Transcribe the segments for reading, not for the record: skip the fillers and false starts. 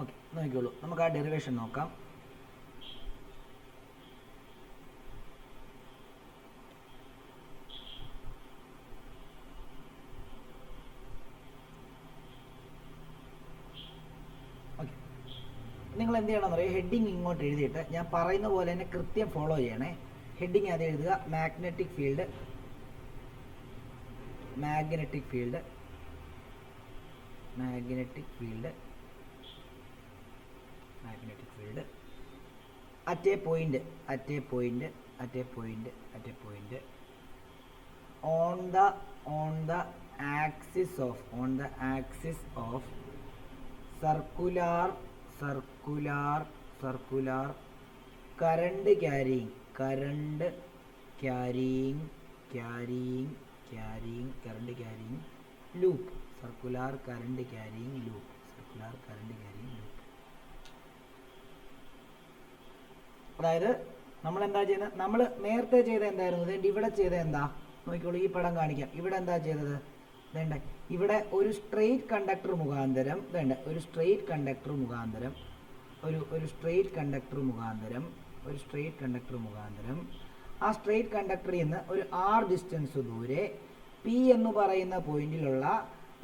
Okay, നോക്കിക്കോളൂ. നമുക്ക് ആ ഡെറിവേഷൻ നോക്കാം. ഓക്കെ, നിങ്ങൾ എന്ത് ചെയ്യണമെന്ന് പറയുക, ഹെഡിങ് ഇങ്ങോട്ട് എഴുതിയിട്ട് ഞാൻ പറയുന്ന പോലെ തന്നെ കൃത്യം ഫോളോ ചെയ്യണേ. ഹെഡിങ് അത് എഴുതുക, magnetic field, magnetic field, magnetic field, magnetic field at a point, at a point, at a point, at a point on the axis of, on the axis of circular current carrying, current carrying current carrying loop, circular current carrying loop, circular current carrying loop. അതായത് നമ്മൾ എന്താ ചെയ്യുന്നത്, നമ്മൾ നേരത്തെ ചെയ്ത എന്തായിരുന്നു, ഇതേണ്ട ഇവിടെ ചെയ്ത എന്താ നോക്കിക്കോളൂ, ഈ പടം കാണിക്കാം. ഇവിടെ എന്താ ചെയ്തത്, വേണ്ട ഇവിടെ ഒരു സ്ട്രെയിറ്റ് കണ്ടക്ടർ മുഖാന്തരം, വേണ്ട ഒരു സ്ട്രെയിറ്റ് കണ്ടക്ടർ മുഖാന്തരം, ഒരു സ്ട്രെയിറ്റ് കണ്ടക്ടർ മുഖാന്തരം, ഒരു സ്ട്രെയിറ്റ് കണ്ടക്ടർ മുഖാന്തരം ആ സ്ട്രെയിറ്റ് കണ്ടക്ടറിൽ നിന്ന് ഒരു r ഡിസ്റ്റൻസ് ദൂരെ പി എന്ന് പറയുന്ന പോയിന്റിലുള്ള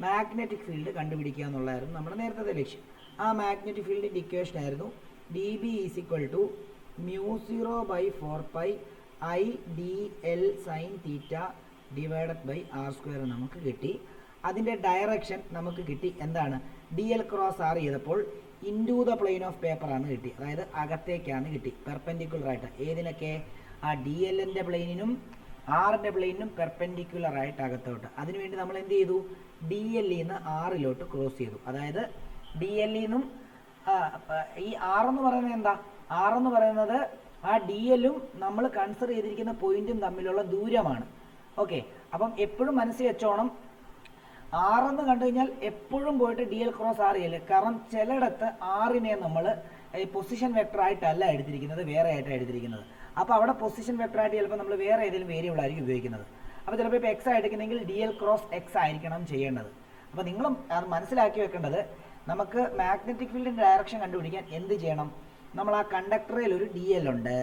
മാഗ്നറ്റിക് ഫീൽഡ് കണ്ടുപിടിക്കുക എന്നുള്ളതായിരുന്നു നമ്മുടെ നേരത്തെ ലക്ഷ്യം. ആ മാഗ്നറ്റിക് ഫീൽഡിൻ്റെ ഇക്വേഷൻ ആയിരുന്നു dB is equal to μ0/4π IdL sin theta divided by r² നമുക്ക് കിട്ടി. അതിൻ്റെ ഡയറക്ഷൻ നമുക്ക് കിട്ടി എന്താണ്, DL ക്രോസ് R ചെയ്തപ്പോൾ into the plane of paper ആണ് കിട്ടി, അതായത് അകത്തേക്കാണ് കിട്ടി, പെർപെൻഡിക്കുലർ ആയിട്ട്. ഏതിനൊക്കെ, ആ DLൻ്റെ പ്ലെയിനിനും ആറിൻ്റെ പ്ലെയിനിനും പെർപെൻഡിക്കുലർ ആയിട്ട് അകത്തോട്ട്. അതിനുവേണ്ടി നമ്മൾ എന്ത് ചെയ്തു, DL നിന്ന് ആറിലോട്ട് ക്രോസ് ചെയ്തു. അതായത് DL നിന്നും ഈ R എന്ന് പറയുന്നത് എന്താ, R എന്ന് പറയുന്നത് ആ DLും നമ്മൾ കൺസിഡർ ചെയ്തിരിക്കുന്ന പോയിന്റും തമ്മിലുള്ള ദൂരമാണ്. ഓക്കെ, അപ്പം എപ്പോഴും മനസ്സിൽ വെച്ചോണം, R എന്ന് കണ്ടു കഴിഞ്ഞാൽ എപ്പോഴും പോയിട്ട് DL ക്രോസ് R ചെയ്യല്ലേ. കാരണം ചിലയിടത്ത് ആറിനെ നമ്മൾ പൊസിഷൻ വെക്ടർ ആയിട്ടല്ല എടുത്തിരിക്കുന്നത്, വേറെ ആയിട്ടാണ് എടുത്തിരിക്കുന്നത്. അപ്പോൾ അവിടെ പൊസിഷൻ വെക്ടർ ആയിട്ട് ചിലപ്പോൾ നമ്മൾ വേറെ ഏതെങ്കിലും വേരിയബിൾ ആയിരിക്കും ഉപയോഗിക്കുന്നത്. അപ്പോൾ ചിലപ്പോൾ ഇപ്പോൾ എക്സ് ആയിരിക്കുന്നെങ്കിൽ DL ക്രോസ് എക്സ് ആയിരിക്കണം ചെയ്യേണ്ടത്. അപ്പോൾ നിങ്ങളും അത് മനസ്സിലാക്കി വെക്കേണ്ടത്, നമുക്ക് മാഗ്നറ്റിക് ഫീൽഡിൻ്റെ ഡയറക്ഷൻ കണ്ടുപിടിക്കാൻ എന്ത് ചെയ്യണം, നമ്മൾ ആ കണ്ടക്ടറിൽ ഒരു DL ഉണ്ട്,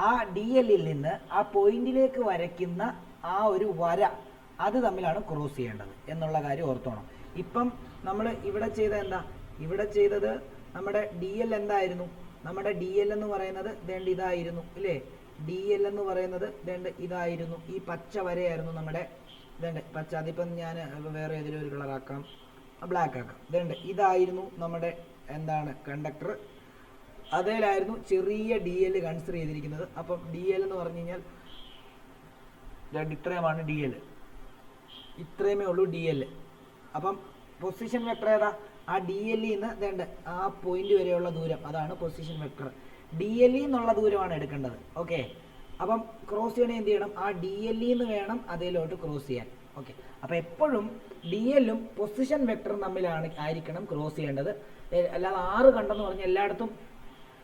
ആ DLൽ നിന്ന് ആ പോയിന്റിലേക്ക് വരയ്ക്കുന്ന ആ ഒരു വര അത് തമ്മിലാണ് ക്രോസ് ചെയ്യേണ്ടത് എന്നുള്ള കാര്യം ഓർത്തോണം. ഇപ്പം നമ്മൾ ഇവിടെ ചെയ്ത എന്താ, ഇവിടെ ചെയ്തത് നമ്മുടെ DL എന്തായിരുന്നു, നമ്മുടെ DL എന്ന് പറയുന്നത് ദേണ്ട് ഇതായിരുന്നു ഇല്ലേ, DL എന്ന് പറയുന്നത് ദേണ്ട് ഇതായിരുന്നു, ഈ പച്ച വരയായിരുന്നു നമ്മുടെ ദേണ്ട് പച്ച. അതിപ്പം ഞാൻ വേറെ ഏതെങ്കിലും ഒരു കളറാക്കാം, ബ്ലാക്ക് ആക്കാം. ദേണ്ട് ഇതായിരുന്നു നമ്മുടെ എന്താണ് കണ്ടക്ടർ, അതിലായിരുന്നു ചെറിയ DL കൺസിഡർ ചെയ്തിരിക്കുന്നത്. അപ്പം DL എന്ന് പറഞ്ഞു കഴിഞ്ഞാൽ ഇത്രയുമാണ് DL, ഇത്രയുമേ ഉള്ളൂ DL. അപ്പം പൊസിഷൻ വെക്ടർ ഏതാ, ആ DL നിന്ന് വേണ്ട ആ പോയിന്റ് വരെയുള്ള ദൂരം, അതാണ് പൊസിഷൻ വെക്ടർ. DL എന്നുള്ള ദൂരമാണ് എടുക്കേണ്ടത്. ഓക്കെ, അപ്പം ക്രോസ് ചെയ്യണേ എന്ത് ചെയ്യണം, ആ DL നിന്ന് വേണം അതിലോട്ട് ക്രോസ് ചെയ്യാൻ. ഓക്കെ, അപ്പോൾ എപ്പോഴും DLും പൊസിഷൻ വെക്ടറും തമ്മിലാണ് ആയിരിക്കണം ക്രോസ് ചെയ്യേണ്ടത്. അല്ലാതെ R കണ്ടെന്ന് പറഞ്ഞ് എല്ലായിടത്തും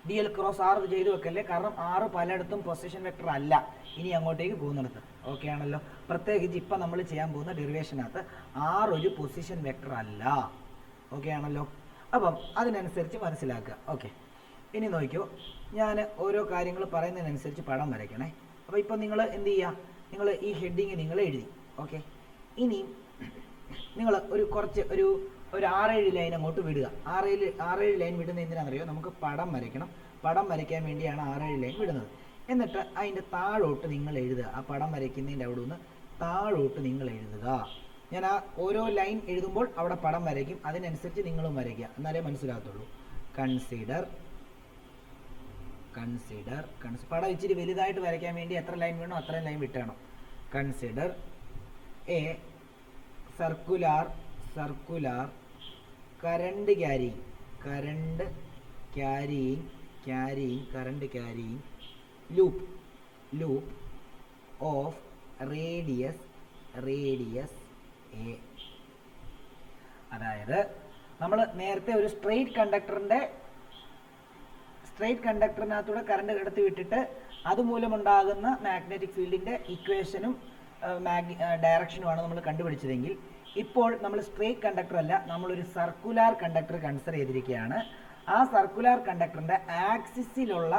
DL ക്രോസ് R ചെയ്ത് വെക്കല്ലേ, കാരണം R പലയിടത്തും പൊസിഷൻ വെക്ടർ അല്ല ഇനി അങ്ങോട്ടേക്ക് പോകുന്നിടത്ത്. ഓക്കെ ആണല്ലോ, പ്രത്യേകിച്ച് ഇപ്പം നമ്മൾ ചെയ്യാൻ പോകുന്ന ഡെറിവേഷനകത്ത് R ഒരു പൊസിഷൻ വെക്ടർ അല്ല. ഓക്കെ ആണല്ലോ, അപ്പം അതിനനുസരിച്ച് മനസ്സിലാക്കുക. ഓക്കെ, ഇനി നോക്കിയോ, ഞാൻ ഓരോ കാര്യങ്ങൾ പറയുന്നതിനനുസരിച്ച് പടം വരയ്ക്കണേ. അപ്പോൾ ഇപ്പം നിങ്ങൾ എന്ത് ചെയ്യുക, നിങ്ങൾ ഈ ഹെഡിങ് നിങ്ങൾ എഴുതി. ഓക്കെ, ഇനി നിങ്ങൾ കുറച്ച് ഒരു 6-7 ലൈൻ അങ്ങോട്ട് വിടുക. 6-7 ലൈൻ വിടുന്ന എന്തിനാണെന്നറിയോ, നമുക്ക് പടം വരയ്ക്കണം. പടം വരയ്ക്കാൻ വേണ്ടിയാണ് 6-7 ലൈൻ വിടുന്നത്. എന്നിട്ട് അതിൻ്റെ താഴോട്ട് നിങ്ങൾ എഴുതുക, ആ പടം വരയ്ക്കുന്നതിൻ്റെ അവിടെ നിന്ന് താഴോട്ട് നിങ്ങൾ എഴുതുക. ഞാൻ ആ ഓരോ ലൈൻ എഴുതുമ്പോൾ അവിടെ പടം വരയ്ക്കും, അതിനനുസരിച്ച് നിങ്ങളും വരയ്ക്കുക, എന്നാലേ മനസ്സിലാകത്തുള്ളൂ. കൺസിഡർ പടം ഇച്ചിരി വലുതായിട്ട് വരയ്ക്കാൻ വേണ്ടി എത്ര ലൈൻ വേണോ അത്രയും ലൈൻ വിട്ടണം. Consider a circular current carrying loop of radius a. അതായത് നമ്മൾ നേരത്തെ ഒരു സ്ട്രെയിറ്റ് കണ്ടക്ടറിനകത്തൂടെ കറണ്ട് കടത്തി വിട്ടിട്ട് അതുമൂലമുണ്ടാകുന്ന മാഗ്നറ്റിക് ഫീൽഡിൻ്റെ ഇക്വേഷനും ഡയറക്ഷനുമാണ് നമ്മൾ കണ്ടുപിടിച്ചതെങ്കിൽ, ഇപ്പോൾ നമ്മൾ സ്ട്രെയിറ്റ് കണ്ടക്ടർ അല്ല, നമ്മളൊരു സർക്കുലാർ കണ്ടക്ടർ കൺസിഡർ ചെയ്തിരിക്കുകയാണ്. ആ സർക്കുലർ കണ്ടക്ടറിൻ്റെ ആക്സിസിലുള്ള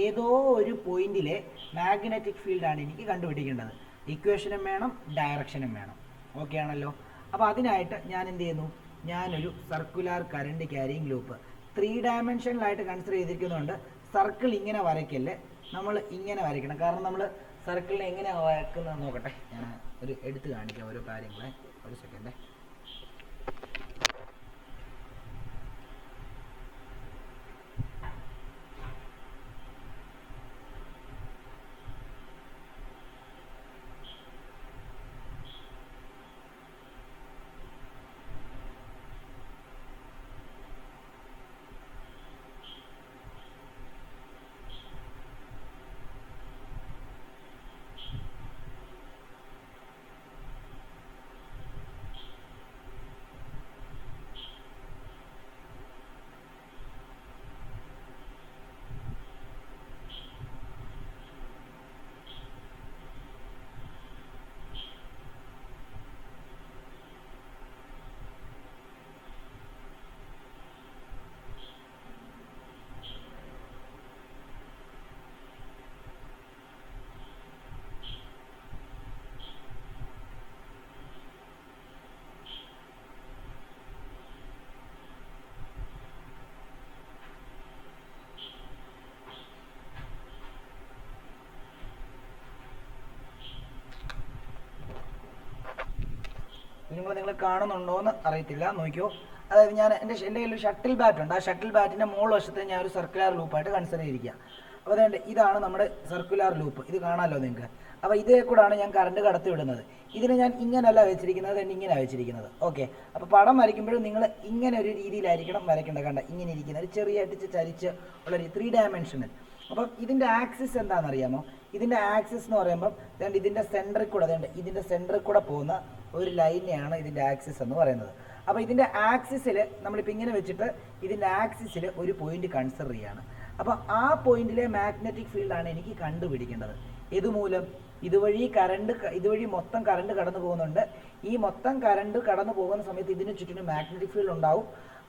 ഏതോ ഒരു പോയിന്റിലെ മാഗ്നറ്റിക് ഫീൽഡാണ് എനിക്ക് കണ്ടുപിടിക്കേണ്ടത്. ഇക്വേഷനും വേണം, ഡയറക്ഷനും വേണം. ഓക്കെ ആണല്ലോ. അപ്പോൾ അതിനായിട്ട് ഞാൻ എന്ത് ചെയ്യുന്നു, ഞാനൊരു സർക്കുലർ കറണ്ട് ക്യാരിയിങ് ലൂപ്പ് 3 ഡയമെൻഷനിലായിട്ട് കൺസിഡർ ചെയ്തിരിക്കുന്നതുകൊണ്ട് സർക്കിൾ ഇങ്ങനെ വരയ്ക്കല്ലേ, നമ്മൾ ഇങ്ങനെ വരയ്ക്കണം. കാരണം നമ്മൾ സർക്കിളിനെ എങ്ങനെ വരയ്ക്കുന്നത് നോക്കട്ടെ, ഞാൻ ഒരു എടുത്ത് കാണിക്കാം ഓരോ കാര്യങ്ങളെ. ഒരു സെക്കൻഡ്. നിങ്ങൾ കാണുന്നുണ്ടോ എന്ന് അറിയത്തില്ല, നോക്കിയോ. അതായത് ഞാൻ എൻ്റെ കയ്യിൽ ഒരു ഷട്ടിൽ ബാറ്റ് ഉണ്ട്. ആ ഷട്ടിൽ ബാറ്റിൻ്റെ മുകൾ വശത്ത് ഞാൻ ഒരു സർക്കുലർ ലൂപ്പായിട്ട് കൺസിഡർ ചെയ്തിരിക്കുക. അപ്പോൾ അതുകൊണ്ട് ഇതാണ് നമ്മുടെ സർക്കുലർ ലൂപ്പ്, ഇത് കാണാമല്ലോ നിങ്ങൾക്ക്. അപ്പോൾ ഇതേ കൂടാണ് ഞാൻ കറണ്ട് കടത്തി വിടുന്നത്. ഇതിനെ ഞാൻ ഇങ്ങനെയല്ല വെച്ചിരിക്കുന്നത്, ഇങ്ങനെ വെച്ചിരിക്കുന്നത്. ഓക്കെ, അപ്പോൾ പടം വരയ്ക്കുമ്പോഴും നിങ്ങൾ ഇങ്ങനെ ഒരു രീതിയിലായിരിക്കണം വരയ്ക്കേണ്ടത്. കണ്ട ഇങ്ങനെ ഇരിക്കുന്ന ഒരു ചെറിയായിട്ട് ചരിച്ച് ഉള്ളൊരു 3 ഡയമെൻഷനൽ. അപ്പം ഇതിൻ്റെ ആക്സിസ് എന്താണെന്നറിയാമോ? ഇതിൻ്റെ ആക്സിസ് എന്ന് പറയുമ്പം ഇതിൻ്റെ സെൻറ്ററിൽ കൂടെ ഇതിൻ്റെ സെൻറ്ററിൽ കൂടെ പോകുന്ന ഒരു ലൈനെയാണ് ഇതിൻ്റെ ആക്സിസ് എന്ന് പറയുന്നത്. അപ്പോൾ ഇതിൻ്റെ ആക്സിസിൽ നമ്മളിപ്പോൾ ഇങ്ങനെ വെച്ചിട്ട് ഇതിൻ്റെ ആക്സിസിൽ ഒരു പോയിന്റ് കൺസിഡർ ചെയ്യാണ്. അപ്പോൾ ആ പോയിന്റിലെ മാഗ്നറ്റിക് ഫീൽഡാണ് എനിക്ക് കണ്ടുപിടിക്കേണ്ടത്. ഇതുമൂലം ഇതുവഴി മൊത്തം കറണ്ട് കടന്നു പോകുന്നുണ്ട്. ഈ മൊത്തം കറണ്ട് കടന്നു പോകുന്ന സമയത്ത് ഇതിന് ചുറ്റിനും മാഗ്നറ്റിക് ഫീൽഡ് ഉണ്ടാവും.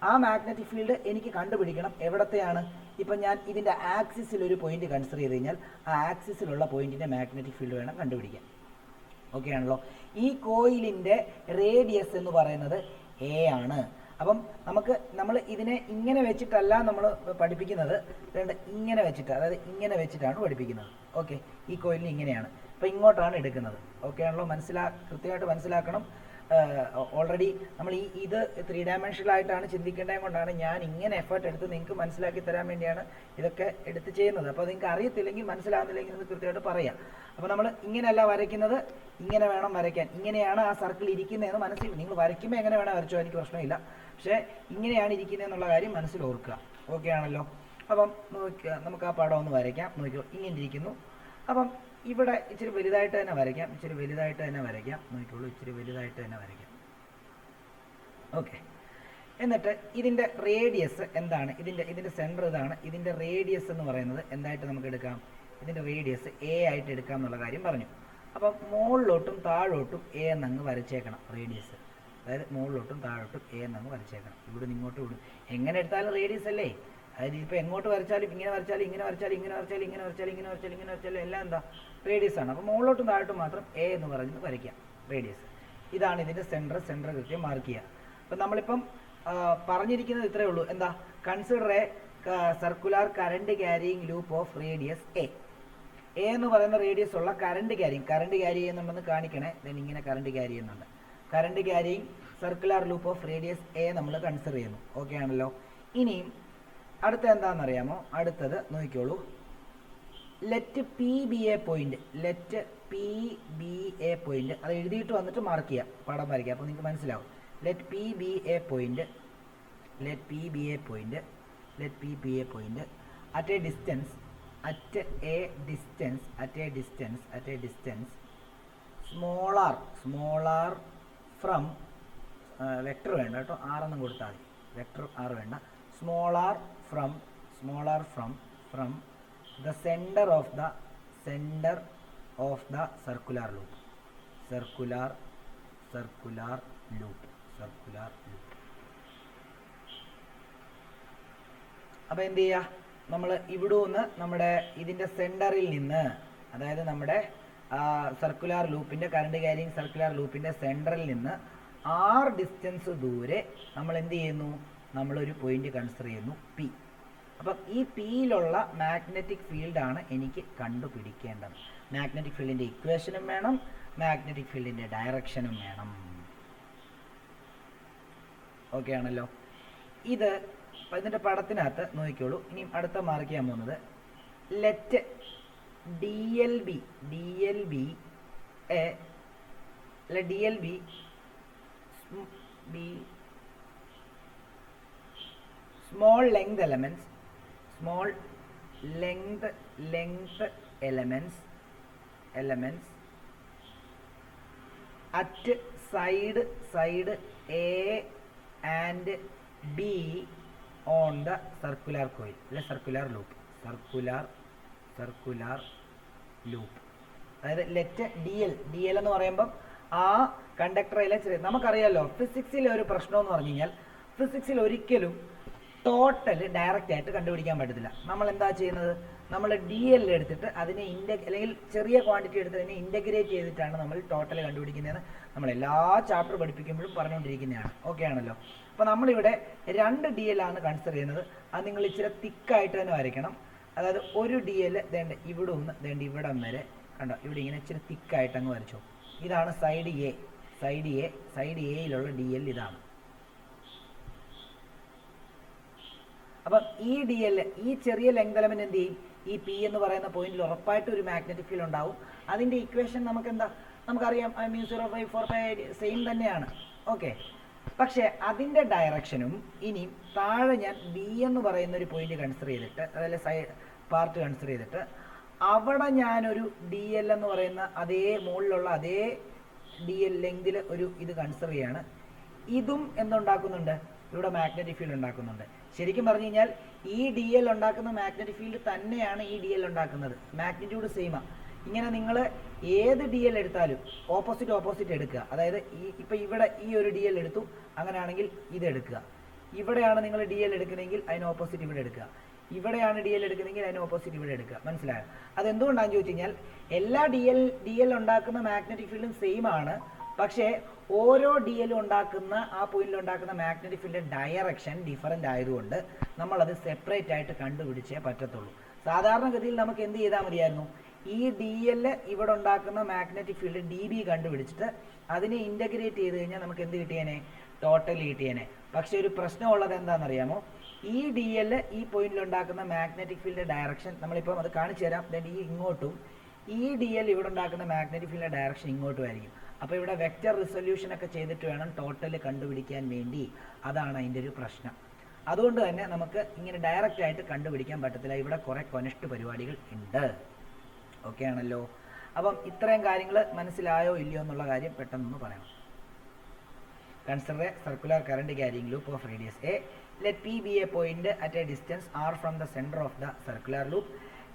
ആ മാഗ്നറ്റിക് ഫീൽഡ് എനിക്ക് കണ്ടുപിടിക്കണം എവിടത്തെയാണ്. ഇപ്പം ഞാൻ ഇതിൻ്റെ ആക്സിസിൽ ഒരു പോയിന്റ് കൺസിഡർ ചെയ്ത് കഴിഞ്ഞാൽ ആ ആക്സിസിലുള്ള പോയിന്റിൻ്റെ മാഗ്നറ്റിക് ഫീൽഡ് വേണം കണ്ടുപിടിക്കാൻ. ഓക്കെ ആണല്ലോ. ഈ കോയിലിൻ്റെ റേഡിയസ് എന്ന് പറയുന്നത് എ ആണ്. അപ്പം നമ്മൾ ഇതിനെ ഇങ്ങനെ വെച്ചിട്ടല്ല നമ്മൾ പഠിപ്പിക്കുന്നത്, ഇങ്ങനെ വെച്ചിട്ട്, അതായത് ഇങ്ങനെ വെച്ചിട്ടാണ് പഠിപ്പിക്കുന്നത്. ഓക്കെ, ഈ കോയിലിന് ഇങ്ങനെയാണ്. അപ്പോൾ ഇങ്ങോട്ടാണ് എടുക്കുന്നത്. ഓക്കെ ആണല്ലോ. കൃത്യമായിട്ട് മനസ്സിലാക്കണം. ഓൾറെഡി നമ്മൾ ഇത് 3 ഡയമെൻഷനിലായിട്ടാണ് ചിന്തിക്കേണ്ടത് കൊണ്ടാണ് ഞാൻ ഇങ്ങനെ എഫേർട്ട് എടുത്ത് നിങ്ങൾക്ക് മനസ്സിലാക്കി തരാൻ വേണ്ടിയാണ് ഇതൊക്കെ എടുത്ത് ചെയ്യുന്നത്. അപ്പോൾ നിങ്ങൾക്ക് അറിയത്തില്ലെങ്കിൽ മനസ്സിലാകുന്നില്ലെങ്കിൽ നിങ്ങൾക്ക് കൃത്യമായിട്ട് പറയാം. അപ്പോൾ നമ്മൾ ഇങ്ങനെയല്ല വരയ്ക്കുന്നത്, ഇങ്ങനെ വേണം വരയ്ക്കാൻ. ഇങ്ങനെയാണ് ആ സർക്കിൾ ഇരിക്കുന്നതെന്ന് മനസ്സിൽ, നിങ്ങൾ വരയ്ക്കുമ്പോൾ എങ്ങനെ വേണം വരച്ചോ, എനിക്ക് പ്രശ്നമില്ല. പക്ഷേ ഇങ്ങനെയാണ് ഇരിക്കുന്നതെന്നുള്ള കാര്യം മനസ്സിൽ ഓർക്കുക. ഓക്കെ ആണല്ലോ. അപ്പം നമുക്ക് ആ പടം ഒന്ന് വരയ്ക്കാം. നോക്കിയോ, ഇങ്ങനെ ഇരിക്കുന്നു. അപ്പം ഇവിടെ ഇച്ചിരി വലുതായിട്ട് തന്നെ വരയ്ക്കാം, നോക്കിക്കോളൂ, ഇച്ചിരി വലുതായിട്ട് തന്നെ വരയ്ക്കാം. ഓക്കെ, എന്നിട്ട് ഇതിൻ്റെ റേഡിയസ് എന്താണ്? ഇതിൻ്റെ സെൻറ്റർ ഇതാണ്. ഇതിൻ്റെ റേഡിയസ് എന്ന് പറയുന്നത് എന്തായിട്ട് നമുക്ക് എടുക്കാം? ഇതിൻ്റെ റേഡിയസ് എ ആയിട്ട് എടുക്കാം എന്നുള്ള കാര്യം പറഞ്ഞു. അപ്പം മുകളിലോട്ടും താഴോട്ടും എ എന്നങ്ങ് വരച്ചേക്കണം റേഡിയസ്. അതായത് മുകളിലോട്ടും താഴോട്ടും എ എന്നങ്ങ് വരച്ചേക്കണം. ഇവിടെ ഇങ്ങോട്ട് വിടും. എങ്ങനെ എടുത്താലും റേഡിയസ് അല്ലേ? അതായത് ഇപ്പോൾ എങ്ങോട്ട് വരച്ചാലും, ഇങ്ങനെ വരച്ചാലും, ഇങ്ങനെ വരച്ചാലും, ഇങ്ങനെ വരച്ചാലും, ഇങ്ങനെ വരച്ചാലും, ഇങ്ങനെ വരച്ചാലും, ഇങ്ങനെ വരച്ചാലും എല്ലാം എന്താ? റേഡിയസ് ആണ്. അപ്പോൾ മുകളിലോട്ടും താഴോട്ടും മാത്രം എ എന്ന് പറഞ്ഞ് വരയ്ക്കാം റേഡിയസ്. ഇതാണ് ഇതിൻ്റെ സെൻറ്റർ കൃത്യം മാർക്ക് ചെയ്യുക. അപ്പം നമ്മളിപ്പം പറഞ്ഞിരിക്കുന്നത് ഇത്രയേ ഉള്ളൂ. എന്താ? Consider A circular current carrying loop of radius A. A എന്ന് പറയുന്ന റേഡിയസ് ഉള്ള കറണ്ട് ക്യാരി ചെയ്യുന്നുണ്ടെന്ന് കാണിക്കണേ. ദെൻ ഇങ്ങനെ കറണ്ട് ക്യാരി ചെയ്യുന്നുണ്ട്. Current carrying circular loop of radius A നമ്മൾ കൺസിഡർ ചെയ്യുന്നു. ഓക്കെ ആണല്ലോ. ഇനിയും അടുത്ത എന്താണെന്നറിയാമോ? അടുത്തത് നോക്കിക്കോളൂ. Let P be a point, അത് എഴുതിയിട്ട് വന്നിട്ട് മാർക്ക് ചെയ്യാം, പടം വരയ്ക്കുക. അപ്പോൾ നിങ്ങൾക്ക് മനസ്സിലാവും. Let P be a point at a distance smaller from, vector വേണ്ട കേട്ടോ, ആർ എന്നും കൊടുത്താൽ മതി, വെക്ടർ ആർ വേണ്ട. smaller from the center of the circular loop. അപ്പോൾ എന്ത് ചെയ്യുക, നമ്മൾ ഇവിടെ നിന്ന് നമ്മുടെ ഇതിൻ്റെ സെൻറ്ററിൽ നിന്ന്, അതായത് നമ്മുടെ സർക്കുലാർ ലൂപ്പിൻ്റെ കറണ്ട് ക്യാരിയിങ് സർക്കുലാർ ലൂപ്പിൻ്റെ സെൻറ്ററിൽ നിന്ന് r ഡിസ്റ്റൻസ് ദൂരെ നമ്മൾ എന്ത് ചെയ്യുന്നു, നമ്മളൊരു പോയിന്റ് കൺസിഡർ ചെയ്യുന്നു P. അപ്പം ഈ പിയിലുള്ള മാഗ്നറ്റിക് ഫീൽഡാണ് എനിക്ക് കണ്ടുപിടിക്കേണ്ടത്. മാഗ്നറ്റിക് ഫീൽഡിൻ്റെ ഇക്വേഷനും വേണം, മാഗ്നറ്റിക് ഫീൽഡിൻ്റെ ഡയറക്ഷനും വേണം. ഓക്കെ ആണല്ലോ. ഇത് ഇതിൻ്റെ പടത്തിനകത്ത് നോക്കിക്കോളൂ. ഇനി അടുത്ത മാർക്ക് ചെയ്യാൻ പോകുന്നത് let DLB small length elements at side A and B on the circular coil, circular loop. അതായത് ലെറ്റ് ഡി എൽ എന്ന് പറയുമ്പം ആ കണ്ടക്ടറിലെ നമുക്കറിയാമല്ലോ, ഫിസിക്സിലെ ഒരു പ്രശ്നം എന്ന് പറഞ്ഞു കഴിഞ്ഞാൽ ഫിസിക്സിൽ ഒരിക്കലും ടോട്ടൽ ഡയറക്റ്റ് ആയിട്ട് കണ്ടുപിടിക്കാൻ പറ്റത്തില്ല. നമ്മൾ എന്താ ചെയ്യുന്നത്, നമ്മൾ ഡി എൽ എടുത്തിട്ട് അതിനെ അല്ലെങ്കിൽ ചെറിയ ക്വാണ്ടിറ്റി എടുത്ത് അതിനെ ഇൻ്റഗ്രേറ്റ് ചെയ്തിട്ടാണ് നമ്മൾ ടോട്ടൽ കണ്ടുപിടിക്കുന്നതെന്ന് നമ്മൾ എല്ലാ ചാപ്റ്റർ പഠിപ്പിക്കുമ്പോഴും പറഞ്ഞുകൊണ്ടിരിക്കുന്നതാണ്. ഓക്കെ ആണല്ലോ. അപ്പോൾ നമ്മളിവിടെ 2 DL ആണ് കൺസിഡർ ചെയ്യുന്നത്. അത് നിങ്ങൾ ഇച്ചിരി തിക്കായിട്ട് തന്നെ വരയ്ക്കണം. അതായത് ഒരു DL ദേണ്ട ഇവിടെ ഒന്ന് ദേണ്ട ഇവിടം വരെ കണ്ടോ, ഇവിടെ ഇങ്ങനെ ഇച്ചിരി തിക്കായിട്ട് അങ്ങ് വരച്ചോ. ഇതാണ് സൈഡ് എയിലുള്ള DL ഇതാണ്. അപ്പം ഈ DL, ഈ ചെറിയ ലെങ്ത് എലമെന്റ് എന്ത് ചെയ്യും, ഈ P എന്ന് പറയുന്ന പോയിന്റിൽ ഉറപ്പായിട്ട് ഒരു മാഗ്നറ്റിക് ഫീൽഡ് ഉണ്ടാവും. അതിൻ്റെ ഇക്വേഷൻ നമുക്കറിയാം, μ0/4π സെയിം തന്നെയാണ്. ഓക്കെ. പക്ഷേ അതിൻ്റെ ഡയറക്ഷനും ഇനി താഴെ ഞാൻ ബി എന്ന് പറയുന്ന ഒരു പോയിന്റ് കൺസിഡർ ചെയ്തിട്ട്, അതായത് സൈഡ് പാർട്ട് കൺസിഡർ ചെയ്തിട്ട് അവിടെ ഞാനൊരു DL എന്ന് പറയുന്ന അതേ മുകളിലുള്ള അതേ DL ലെങ്തിൽ ഒരു ഇത് കൺസിഡർ ചെയ്യാണ്. ഇതും എന്തുണ്ടാക്കുന്നുണ്ട്, ഇവിടെ മാഗ്നറ്റിക് ഫീൽഡ് ഉണ്ടാക്കുന്നുണ്ട്. ശരിക്കും പറഞ്ഞു കഴിഞ്ഞാൽ ഈ DL ഉണ്ടാക്കുന്ന മാഗ്നറ്റിക് ഫീൽഡ് തന്നെയാണ് ഈ DL ഉണ്ടാക്കുന്നത്. മാഗ്നിറ്റ്യൂഡ് സെയിമാണ്. ഇങ്ങനെ നിങ്ങൾ ഏത് DL എടുത്താലും ഓപ്പോസിറ്റ് എടുക്കുക. അതായത് ഇപ്പം ഇവിടെ ഈ ഒരു DL എടുത്തു, അങ്ങനെയാണെങ്കിൽ ഇത് എടുക്കുക. ഇവിടെയാണ് നിങ്ങൾ DL എടുക്കുന്നതെങ്കിൽ അതിന് ഓപ്പോസിറ്റ് ഇവിടെ എടുക്കുക. ഇവിടെയാണ് DL എടുക്കുന്നതെങ്കിൽ അതിന് ഓപ്പോസിറ്റ് ഇവിടെ എടുക്കുക. മനസ്സിലായോ? അതെന്തുകൊണ്ടാണെന്ന് ചോദിച്ചു കഴിഞ്ഞാൽ എല്ലാ DL ഉണ്ടാക്കുന്ന മാഗ്നറ്റിക് ഫീൽഡും സെയിം ആണ്. പക്ഷേ ഓരോ DL ഉണ്ടാക്കുന്ന ആ പോയിന്റിൽ ഉണ്ടാക്കുന്ന മാഗ്നറ്റിക് ഫീൽഡ് ഡയറക്ഷൻ ഡിഫറൻ്റ് ആയതുകൊണ്ട് നമ്മളത് സെപ്പറേറ്റ് ആയിട്ട് കണ്ടുപിടിച്ചേ പറ്റത്തുള്ളൂ. സാധാരണഗതിയിൽ നമുക്ക് എന്ത് ചെയ്താൽ മതിയായിരുന്നു, ഈ DL ഇവിടെ ഉണ്ടാക്കുന്ന മാഗ്നറ്റിക് ഫീൽഡ് DB കണ്ടുപിടിച്ചിട്ട് അതിനെ ഇൻ്റഗ്രേറ്റ് ചെയ്ത് കഴിഞ്ഞാൽ നമുക്ക് എന്ത് കിട്ടിയേനെ, ടോട്ടൽ കിട്ടിയേനെ. പക്ഷെ ഒരു പ്രശ്നമുള്ളത് എന്താണെന്നറിയാമോ, ഈ DL ഈ പോയിന്റിൽ ഉണ്ടാക്കുന്ന മാഗ്നറ്റിക് ഫീൽഡ് ഡയറക്ഷൻ നമ്മളിപ്പം അത് കാണിച്ചു തരാം. ഈ ഇങ്ങോട്ടും ഈ DL ഇവിടെ ഉണ്ടാക്കുന്ന മാഗ്നറ്റിക് ഫീൽഡ് ഡയറക്ഷൻ ഇങ്ങോട്ടും ആയിരിക്കും. അപ്പോൾ ഇവിടെ വെക്റ്റർ റിസൊല്യൂഷൻ ഒക്കെ ചെയ്തിട്ട് വേണം ടോട്ടൽ കണ്ടുപിടിക്കാൻ വേണ്ടി. അതാണ് അതിൻ്റെ ഒരു പ്രശ്നം. അതുകൊണ്ട് തന്നെ നമുക്ക് ഇങ്ങനെ ഡയറക്റ്റ് ആയിട്ട് കണ്ടുപിടിക്കാൻ പറ്റത്തില്ല. ഇവിടെ കുറേ കൊനസ്റ്റ് പരിപാടികൾ ഉണ്ട്. ഓക്കെ ആണല്ലോ. അപ്പം ഇത്രയും കാര്യങ്ങൾ മനസ്സിലായോ ഇല്ലയോ എന്നുള്ള കാര്യം പെട്ടെന്ന് പറയണം. Consider A circular current carrying loop of radius A. Let P be a point at a distance r from the center of the circular loop.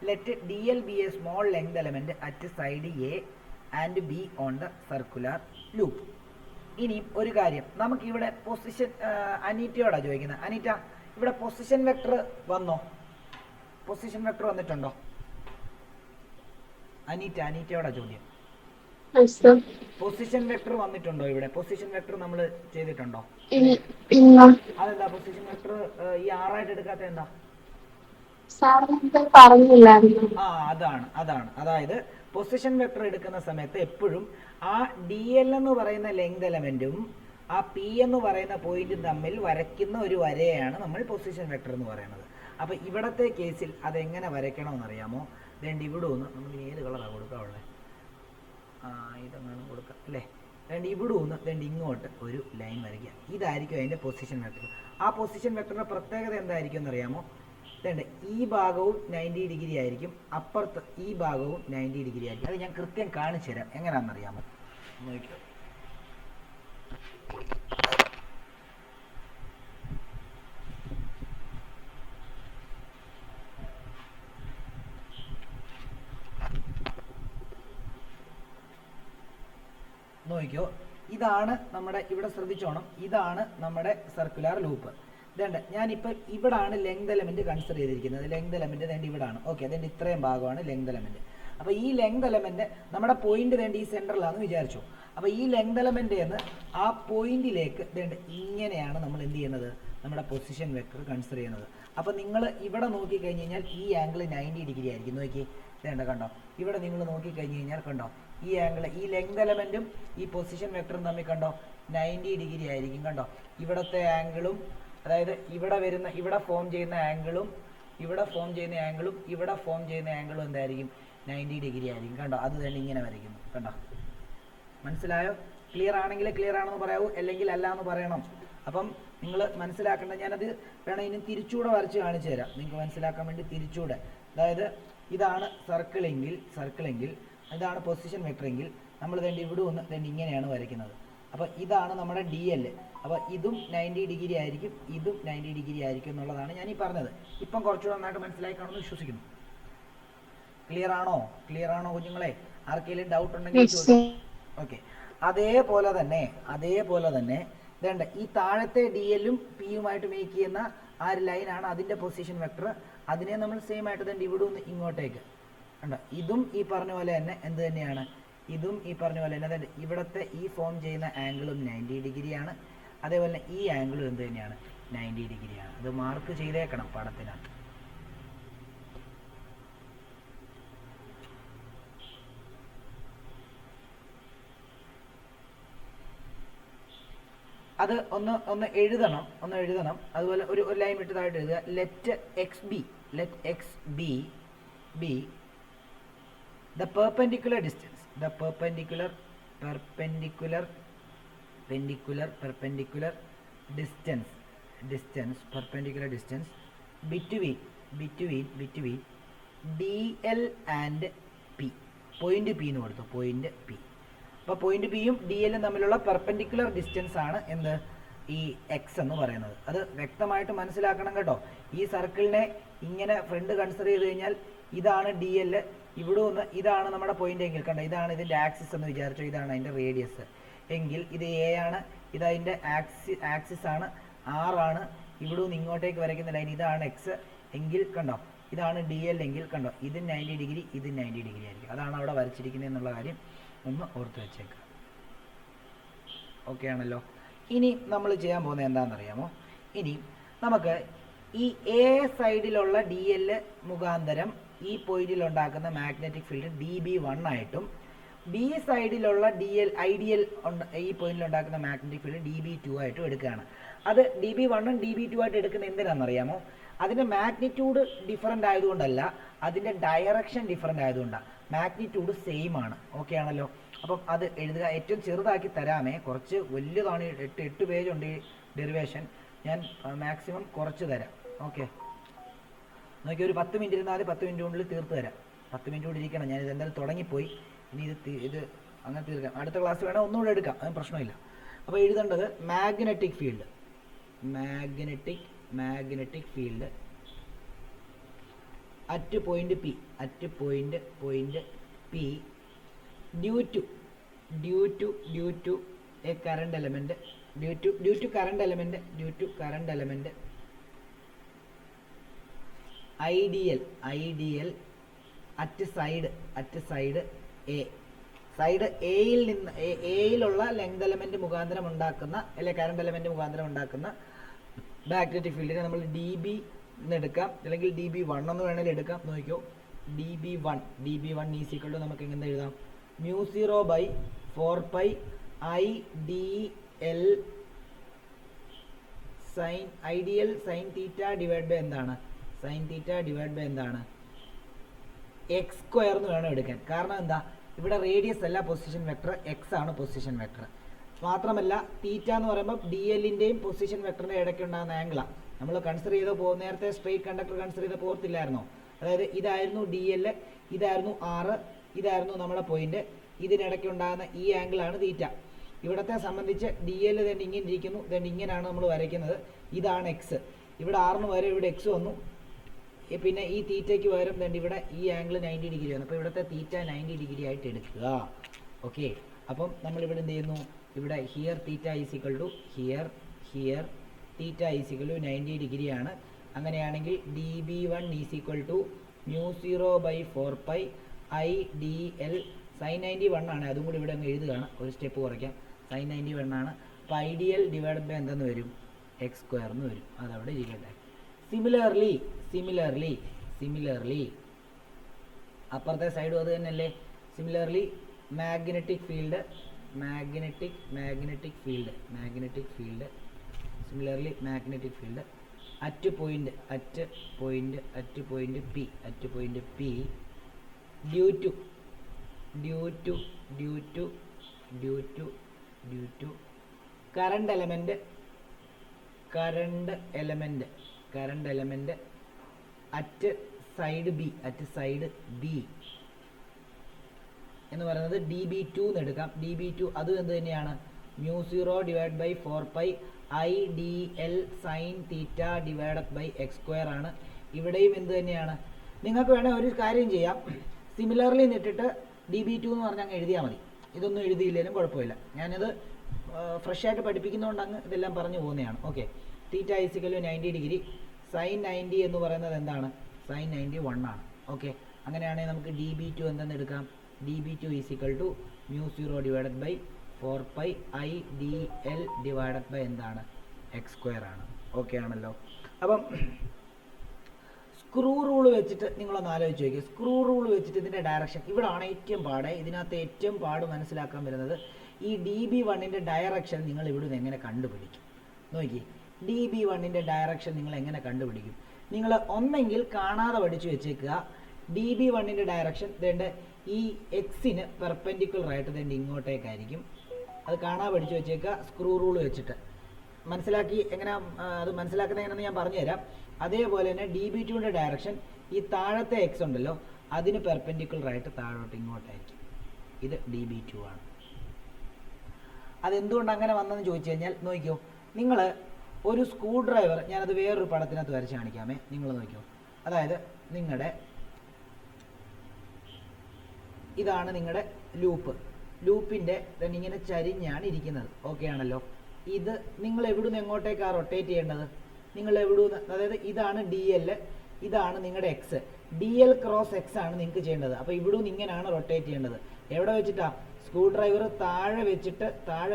Let DL be a small length element at side A and B on the circular loop. ഇനി ഒരു കാര്യം, നമുക്കിവിടെ position അനീറ്റയോടാണ് ചോദിക്കുന്നത്. അനീറ്റ, ഇവിടെ position vector വന്നോ? Position vector വന്നിട്ടുണ്ടോ? അനീറ്റയോടാ ചോദ്യം. Position vector വന്നിട്ടുണ്ടോ ഇവിടെ? പൊസിഷൻ വെക്ടർ നമ്മൾ ചെയ്തിട്ടുണ്ടോ? അതെന്താ പൊസിഷൻ വെക്ടർ ഈ ആറായിട്ട് എടുക്കാത്ത എന്താ? അതാണ് അതായത് പൊസിഷൻ വെക്ടർ എടുക്കുന്ന സമയത്ത് എപ്പോഴും ആ DL എന്ന് പറയുന്ന ലെങ്ത് എലമെന്റും ആ P എന്ന് പറയുന്ന പോയിന്റും തമ്മിൽ വരയ്ക്കുന്ന ഒരു വരയാണ് നമ്മൾ പൊസിഷൻ വെക്ടർ എന്ന് പറയുന്നത്. അപ്പോൾ ഇവിടത്തെ കേസിൽ അതെങ്ങനെ വരയ്ക്കണമെന്നറിയാമോ? രണ്ട് ഇവിടെ ഒന്ന് നമ്മൾ ഏത് കളറാണ് കൊടുക്കാറുള്ളത്? ഇതെങ്ങനെ കൊടുക്കാം അല്ലേ? രണ്ട് ഇവിടെ ഒന്ന് രണ്ട് ഇങ്ങോട്ട് ഒരു ലൈൻ വരയ്ക്കുക. ഇതായിരിക്കും അതിൻ്റെ പൊസിഷൻ വെക്ടർ. ആ പൊസിഷൻ വെക്ടറിൻ്റെ പ്രത്യേകത എന്തായിരിക്കും എന്നറിയാമോ? ഈ ഭാഗവും 90 ഡിഗ്രി ആയിരിക്കും, അപ്പുറത്ത് ഈ ഭാഗവും 90 ഡിഗ്രി ആയിരിക്കും. അത് ഞാൻ കൃത്യം കാണിച്ചു തരാം എങ്ങനെയാണെന്നറിയാമോ? നോക്കിയോ. നോക്കിയോ, ഇതാണ് നമ്മുടെ ഇവിടെ ശ്രദ്ധിച്ചോണം, ഇതാണ് നമ്മുടെ സർക്കുലർ ലൂപ്പ്. ഇതേണ്ട ഞാനിപ്പോൾ ഇവിടാണ് ലെങ്ത് എലമെൻറ്റ് കൺസിഡർ ചെയ്തിരിക്കുന്നത്. ലെങ്ത് എലമെൻറ്റ് വേണ്ടി ഇവിടാണ്. ഓക്കെ, അതിൻ്റെ ഇത്രയും ഭാഗമാണ് ലെങ്ത് എലമെൻറ്റ്. അപ്പോൾ ഈ ലെങ്ത് എലമെൻറ്റ് നമ്മുടെ പോയിന്റ് വേണ്ടി ഈ സെൻറ്ററിലാണെന്ന് വിചാരിച്ചു. അപ്പോൾ ഈ ലെങ്ത് എലമെൻറ്റ് എന്ന് ആ പോയിന്റിലേക്ക് വേണ്ട ഇങ്ങനെയാണ് നമ്മൾ എന്ത് ചെയ്യുന്നത്, നമ്മുടെ പൊസിഷൻ വെക്ടർ കൺസിഡർ ചെയ്യുന്നത്. അപ്പോൾ നിങ്ങൾ ഇവിടെ നോക്കിക്കഴിഞ്ഞ് കഴിഞ്ഞാൽ ഈ ആംഗിൾ 90 ഡിഗ്രി ആയിരിക്കും. നോക്കി വേണ്ട, കണ്ടോ, ഇവിടെ നിങ്ങൾ നോക്കിക്കഴിഞ്ഞ് കഴിഞ്ഞാൽ കണ്ടോ ഈ ആംഗിൾ, ഈ ലെങ്ത് എലമെൻറ്റും ഈ പൊസിഷൻ വെക്ടറും തമ്മിൽ കണ്ടോ 90 ഡിഗ്രി ആയിരിക്കും. കണ്ടോ ഇവിടുത്തെ ആംഗിളും, അതായത് ഇവിടെ ഫോം ചെയ്യുന്ന ആംഗിളും ഇവിടെ ഫോം ചെയ്യുന്ന ആംഗിളും എന്തായിരിക്കും, 90 ഡിഗ്രി ആയിരിക്കും. കണ്ടോ അത് തന്നെ ഇങ്ങനെ വരയ്ക്കുന്നു. കണ്ടോ, മനസ്സിലായോ? ക്ലിയർ ആണെങ്കിൽ ക്ലിയർ ആണെന്ന് പറയാവൂ, അല്ലെങ്കിൽ അല്ല എന്ന് പറയണം. അപ്പം നിങ്ങൾ മനസ്സിലാക്കേണ്ട, ഞാനത് വേണം ഇനി തിരിച്ചുകൂടെ വരച്ച് കാണിച്ചു തരാം നിങ്ങൾക്ക് മനസ്സിലാക്കാൻ വേണ്ടി. തിരിച്ചുകൂടെ, അതായത് ഇതാണ് സർക്കിളെങ്കിൽ ഇതാണ് പൊസിഷൻ വെക്ടറെങ്കിൽ നമ്മൾ വേണ്ടി ഇവിടെ ഒന്ന് വേണ്ടി ഇങ്ങനെയാണ് വരയ്ക്കുന്നത്. അപ്പോൾ ഇതാണ് നമ്മുടെ DL. അപ്പോൾ ഇതും 90 ഡിഗ്രി ആയിരിക്കും, ഇതും 90 ഡിഗ്രി ആയിരിക്കും എന്നുള്ളതാണ് ഞാൻ ഈ പറഞ്ഞത്. ഇപ്പം കുറച്ചുകൂടെ നന്നായിട്ട് മനസ്സിലായി കാണുമെന്ന് വിശ്വസിക്കുന്നു. ക്ലിയർ ആണോ കുഞ്ഞുങ്ങളെ? ആർക്കെങ്കിലും ഡൗട്ട് ഉണ്ടെങ്കിൽ ഓക്കെ. അതേപോലെ തന്നെ വേണ്ട ഈ താഴത്തെ DL-ഉം P-യുമായിട്ട് മേക്ക് ചെയ്യുന്ന ആ ഒരു ലൈനാണ് അതിൻ്റെ പൊസിഷൻ വെക്ടർ. അതിനെ നമ്മൾ സെയിം ആയിട്ട് തന്നെ ഇവിടെ നിന്ന് ഇങ്ങോട്ടേക്ക് കണ്ടോ, ഇതും ഈ പറഞ്ഞ പോലെ തന്നെ എന്ത് തന്നെയാണ്, അതായത് ഇവിടുത്തെ ഈ ഫോം ചെയ്യുന്ന ആംഗിളും 90 ഡിഗ്രിയാണ്. അതേപോലെ ഈ ആംഗിളും എന്ത് തന്നെയാണ്, 90 ഡിഗ്രിയാണ്. അത് മാർക്ക് ചെയ്തേക്കണം പടത്തിനകത്ത്. അത് ഒന്ന് എഴുതണം. അതുപോലെ ഒരു ലൈൻ വിട്ടതായിട്ട് എഴുതുക. Let X B the perpendicular distance between DL and P. Point P എന്ന് കൊടുത്തു, പോയിന്റ് P. അപ്പോൾ പോയിന്റ് P-യും DL-ഉം തമ്മിലുള്ള പെർപെൻഡിക്കുലർ ഡിസ്റ്റൻസ് ആണ് എന്ത്, ഈ എക്സ് എന്ന് പറയുന്നത്. അത് വ്യക്തമായിട്ട് മനസ്സിലാക്കണം കേട്ടോ. ഈ സർക്കിളിനെ ഇങ്ങനെ ഫ്രണ്ട് കൺസിഡർ ചെയ്ത് കഴിഞ്ഞാൽ ഇതാണ് DL, ഇവിടെ ഒന്ന് ഇതാണ് നമ്മുടെ പോയിന്റ് എങ്കിൽ കണ്ടോ, ഇതാണ് ഇതിൻ്റെ ആക്സിസ് എന്ന് വിചാരിച്ചോ, ഇതാണ് അതിൻ്റെ റേഡിയസ് എങ്കിൽ ഇത് A ആണ്, ഇതതിൻ്റെ ആക്സിസ് ആണ്, R ആണ്. ഇവിടെ നിന്ന് ഇങ്ങോട്ടേക്ക് വരയ്ക്കുന്ന ലൈൻ ഇതാണ് X എങ്കിൽ കണ്ടോ ഇതാണ് DL എങ്കിൽ കണ്ടോ ഇത് 90 ഡിഗ്രി, ഇത് 90 ഡിഗ്രി ആയിരിക്കും. അതാണ് അവിടെ വരച്ചിരിക്കുന്നത് എന്നുള്ള കാര്യം ഒന്ന് ഓർത്ത് വെച്ചേക്കുക. ഓക്കെ ആണല്ലോ. ഇനി നമ്മൾ ചെയ്യാൻ പോകുന്നത് എന്താണെന്നറിയാമോ? ഇനി നമുക്ക് ഈ A സൈഡിലുള്ള DL മുഖാന്തരം ഈ പോയിന്റിൽ ഉണ്ടാക്കുന്ന മാഗ്നറ്റിക് ഫീൽഡ് dB1 ആയിട്ടും B സൈഡിലുള്ള ഐഡിയൽ ഈ പോയിന്റിൽ ഉണ്ടാക്കുന്ന മാഗ്നറ്റിക് ഫീൽഡ് dB2 ആയിട്ടും എടുക്കുകയാണ്. അത് dB1ഉം dB2 ആയിട്ട് എടുക്കുന്ന എന്തിനാണെന്നറിയാമോ? അതിൻ്റെ മാഗ്നിറ്റ്യൂഡ് ഡിഫറൻ്റ് ആയതുകൊണ്ടല്ല, അതിൻ്റെ ഡയറക്ഷൻ ഡിഫറൻ്റ് ആയതുകൊണ്ടാണ്. മാഗ്നിറ്റ്യൂഡ് സെയിം ആണ്. ഓക്കെ ആണല്ലോ. അപ്പം അത് എഴുതുക. ഏറ്റവും ചെറുതാക്കി തരാമേ, കുറച്ച് വലിയതാണ്, 8 പേജുണ്ട് ഈ ഡെറിവേഷൻ. ഞാൻ മാക്സിമം കുറച്ച് തരാം. ഓക്കെ, നോക്കി ഒരു 10 മിനിറ്റ് ഇരുന്നാൽ 10 മിനിറ്റ് കൊണ്ടിൽ തീർത്ത് തരാം. 10 മിനിറ്റ് കൂടി ഇരിക്കണം. ഞാനിത് എന്തായാലും തുടങ്ങിപ്പോയി, ഇനി ഇത് അങ്ങനെ തീർക്കാം. അടുത്ത ക്ലാസ് വേണേൽ ഒന്നുകൂടെ എടുക്കാം, അതിന് പ്രശ്നമില്ല. അപ്പോൾ എഴുതേണ്ടത് magnetic field at point P due to a current element due to current element ideal at side A. Side എയിലുള്ള ലെങ്ത് എലമെന്റ് മുഖാന്തരം ഉണ്ടാക്കുന്ന അല്ലെങ്കിൽ കറണ്ട് എലമെന്റ് മുഖാന്തരം ഉണ്ടാക്കുന്ന മാഗ്നറ്റിക് ഫീൽഡിനെ നമ്മൾ DB എന്ന് എടുക്കാം, അല്ലെങ്കിൽ dB1 എന്ന് വേണമെങ്കിൽ എടുക്കാം. നോക്കിയോ, dB1 ഈസ് ഈക്വൽ ടു നമുക്ക് എങ്ങനെ എഴുതാം, μ0/4π IDL sin theta divide by എന്താണ്, എക്സ് സ്ക്വയർ എന്ന് വേണം എടുക്കാൻ. കാരണം എന്താ, ഇവിടെ റേഡിയസ് അല്ല പൊസിഷൻ വെക്ടർ, എക്സ് ആണ് പൊസിഷൻ വെക്ടർ. മാത്രമല്ല തീറ്റ എന്ന് പറയുമ്പോൾ DL-ൻ്റെയും പൊസിഷൻ വെക്ടറിൻ്റെ ഇടയ്ക്ക് ഉണ്ടാകുന്ന ആംഗിളാണ്. നമ്മൾ കൺസിഡർ ചെയ്ത് നേരത്തെ സ്ട്രെയിറ്റ് കണ്ടക്ടർ കൺസിഡർ ചെയ്ത് പോർത്തില്ലായിരുന്നോ? അതായത് ഇതായിരുന്നു DL, ഇതായിരുന്നു R, ഇതായിരുന്നു നമ്മുടെ പോയിന്റ്. ഇതിനിടയ്ക്ക് ഉണ്ടാകുന്ന ഈ ആംഗിളാണ് തീറ്റ. ഇവിടത്തെ സംബന്ധിച്ച് DL തന്നെ ഇങ്ങനെ ഇരിക്കുന്നു, then ഇങ്ങനെയാണ് നമ്മൾ വരയ്ക്കുന്നത്. ഇതാണ് എക്സ്. ഇവിടെ ആറിന് പകരം ഇവിടെ എക്സ് വന്നു, പിന്നെ ഈ തീറ്റയ്ക്ക് പകരം തന്നെ ഇവിടെ ഈ ആംഗിൾ 90 ഡിഗ്രി വന്നു. അപ്പോൾ ഇവിടുത്തെ തീറ്റ 90 ഡിഗ്രി ആയിട്ട് എടുക്കുക. ഓക്കെ, അപ്പം നമ്മളിവിടെ എന്ത് ചെയ്യുന്നു, ഇവിടെ here theta is equal to here theta is equal to 90 degree ആണ്. അങ്ങനെയാണെങ്കിൽ dB1 is equal to μ0/4π IDL sin 91 ആണ്. അതും കൂടി ഇവിടെ അങ്ങ് എഴുതുകയാണ്, ഒരു സ്റ്റെപ്പ് കുറയ്ക്കാം. sin 91 ആണ്. അപ്പോൾ IDL ഡിവൈഡഡ് ബൈ എന്തെന്ന് വരും? x² എന്ന് വരും. അതവിടെ ഇരിക്കട്ടെ. സിമിലർലി അപ്പുറത്തെ സൈഡും അത് തന്നെയല്ലേ. Similarly magnetic field similarly magnetic field at point P due to current element at side B എന്ന് പറയുന്നത് dB2 എന്ന് എടുക്കാം. dB2 അതും എന്ത് തന്നെയാണ്? μ0/4π IDL sin theta divided by x² ആണ്. ഇവിടെയും എന്ത് തന്നെയാണ്? നിങ്ങൾക്ക് വേണേൽ ഒരു കാര്യം ചെയ്യാം, സിമിലർലി എന്നിട്ടിട്ട് dB2 എന്ന് പറഞ്ഞാൽ അങ്ങ് എഴുതിയാൽ മതി. ഇതൊന്നും എഴുതിയില്ലെങ്കിലും കുഴപ്പമില്ല. ഞാനിത് ഫ്രഷ് ആയിട്ട് പഠിപ്പിക്കുന്നതുകൊണ്ട് അങ്ങ് ഇതെല്ലാം പറഞ്ഞു പോകുന്നതാണ്. Okay, theta is equal to 90 degree. sin 90 എന്ന് പറയുന്നത് എന്താണ്? sin 91 ആണ്. ഓക്കെ, അങ്ങനെയാണെങ്കിൽ നമുക്ക് dB2 എന്തെന്ന് എടുക്കാം? dB2 is equal to μ0/4π IDL divided by എന്താണ്? x² ആണ്. ഓക്കെ ആണല്ലോ. അപ്പം സ്ക്രൂ റൂൾ വെച്ചിട്ട് നിങ്ങളൊന്ന് ആലോചിച്ച് നോക്കിയോ. സ്ക്രൂ റൂൾ വെച്ചിട്ട് ഇതിൻ്റെ ഡയറക്ഷൻ ഇവിടെയാണ് ഏറ്റവും പാട്. ഇതിനകത്ത് ഏറ്റവും പാട് മനസ്സിലാക്കാൻ വരുന്നത് ഈ dB1ൻ്റെ ഡയറക്ഷൻ നിങ്ങൾ ഇവിടുന്ന് എങ്ങനെ കണ്ടുപിടിക്കും നോക്കി. dB1ൻ്റെ ഡയറക്ഷൻ നിങ്ങൾ എങ്ങനെ കണ്ടുപിടിക്കും? നിങ്ങൾ ഒന്നെങ്കിൽ കാണാതെ പഠിച്ചു വെച്ചേക്കുക. dB1ൻ്റെ ഡയറക്ഷൻ ഇതേണ്ട ഈ എക്സിന് പെർപെൻഡിക്കുലർ ആയിട്ട് ഇതേണ്ട ഇങ്ങോട്ടേക്കായിരിക്കും. അത് കാണാതെ പഠിച്ചു വെച്ചേക്കുക സ്ക്രൂ റൂൾ വെച്ചിട്ട്. മനസ്സിലാക്കി എങ്ങനെ അത് മനസ്സിലാക്കുന്നത് എങ്ങനെയെന്ന് ഞാൻ പറഞ്ഞുതരാം. അതേപോലെ തന്നെ dB2ൻ്റെ ഡയറക്ഷൻ ഈ താഴത്തെ എക്സ് ഉണ്ടല്ലോ അതിന് പെർപെൻഡിക്കുലർ ആയിട്ട് താഴോട്ട് ഇങ്ങോട്ടായിരിക്കും. ഇത് dB2 ആണ്. അതെന്തുകൊണ്ട് അങ്ങനെ വന്നെന്ന് ചോദിച്ചു കഴിഞ്ഞാൽ നോക്കിയോ, നിങ്ങൾ ഒരു സ്ക്രൂ ഡ്രൈവർ, ഞാനത് വേറൊരു പടത്തിനകത്ത് വരച്ച് കാണിക്കാമേ, നിങ്ങൾ നോക്കിയോ. അതായത് ഇതാണ് നിങ്ങളുടെ ലൂപ്പിൻ്റെ ഇങ്ങനെ ചരിഞ്ഞാണ് ഇരിക്കുന്നത്. ഓക്കെ ആണല്ലോ. ഇത് നിങ്ങൾ എവിടുന്ന് എങ്ങോട്ടേക്കാണ് റൊട്ടേറ്റ് ചെയ്യേണ്ടത്? നിങ്ങൾ എവിടുന്ന്, അതായത് ഇതാണ് DL, ഇതാണ് നിങ്ങളുടെ എക്സ്. DL ക്രോസ് എക്സ് ആണ് നിങ്ങൾക്ക് ചെയ്യേണ്ടത്. അപ്പോൾ ഇവിടുന്ന് ഇങ്ങനെയാണ് റൊട്ടേറ്റ് ചെയ്യേണ്ടത്. എവിടെ വെച്ചിട്ടാ? സ്ക്രൂ ഡ്രൈവർ താഴെ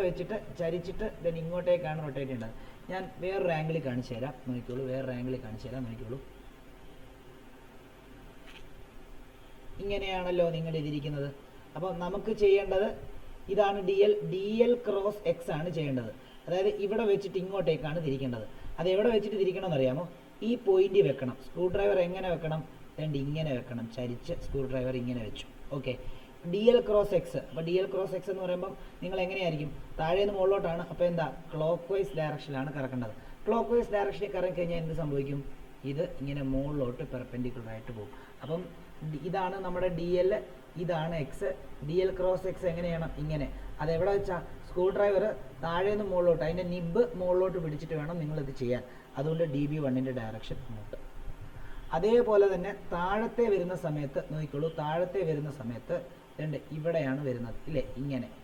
വെച്ചിട്ട് ചരിച്ചിട്ട് ദെൻ ഇങ്ങോട്ടേക്കാണ് റൊട്ടേറ്റ് ചെയ്യേണ്ടത്. ഞാൻ വേറൊരു ആംഗിളിൽ കാണിച്ചു തരാം, നോക്കിക്കോളൂ. നോക്കിക്കോളൂ. ഇങ്ങനെയാണല്ലോ നിങ്ങൾ ഇതിരിക്കുന്നത്. അപ്പോൾ നമുക്ക് ചെയ്യേണ്ടത് ഇതാണ് DL ക്രോസ് എക്സ് ആണ് ചെയ്യേണ്ടത്. അതായത് ഇവിടെ വെച്ചിട്ട് ഇങ്ങോട്ടേക്കാണ് തിരിക്കേണ്ടത്. അത് എവിടെ വെച്ചിട്ട് തിരിക്കണമെന്ന് അറിയാമോ? ഈ പോയിന്റ് വെക്കണം. സ്ക്രൂ ഡ്രൈവർ എങ്ങനെ വെക്കണം? ഇങ്ങനെ വെക്കണം. ചരിച്ച് സ്ക്രൂ ഡ്രൈവർ ഇങ്ങനെ വെച്ചു. Okay, DL cross X. അപ്പോൾ DL ക്രോസ് എക്സ് എന്ന് പറയുമ്പോൾ നിങ്ങൾ എങ്ങനെയായിരിക്കും? താഴെ നിന്ന് മുകളിലോട്ടാണ്. അപ്പോൾ എന്താ? ക്ലോക്ക് വൈസ് ഡയറക്ഷനിലാണ് കറക്കേണ്ടത്. ക്ലോക്ക് വൈസ് ഡയറക്ഷനിൽ കറക്കി കഴിഞ്ഞാൽ എന്ത് സംഭവിക്കും? ഇത് ഇങ്ങനെ മുകളിലോട്ട് പെർപെൻഡിക്കുലർ ആയിട്ട് പോകും. അപ്പം ഇതാണ് നമ്മുടെ DL, ഇതാണ് എക്സ്. DL ക്രോസ് എക്സ് എങ്ങനെയാണ്? ഇങ്ങനെ. അതെവിടെ വെച്ചാൽ സ്ക്രൂ ഡ്രൈവർ താഴെ നിന്ന് മുകളിലോട്ട്, അതിൻ്റെ നിബ് മുകളിലോട്ട് പിടിച്ചിട്ട് വേണം നിങ്ങളിത് ചെയ്യാൻ. അതുകൊണ്ട് dB1ൻ്റെ ഡയറക്ഷൻ ഇങ്ങോട്ട്. അതേപോലെ തന്നെ താഴത്തെ വരുന്ന സമയത്ത് നോക്കിക്കോളൂ. താഴത്തെ വരുന്ന സമയത്ത് ഇവിടെയാണ് വരുന്നത് ഇല്ലേ?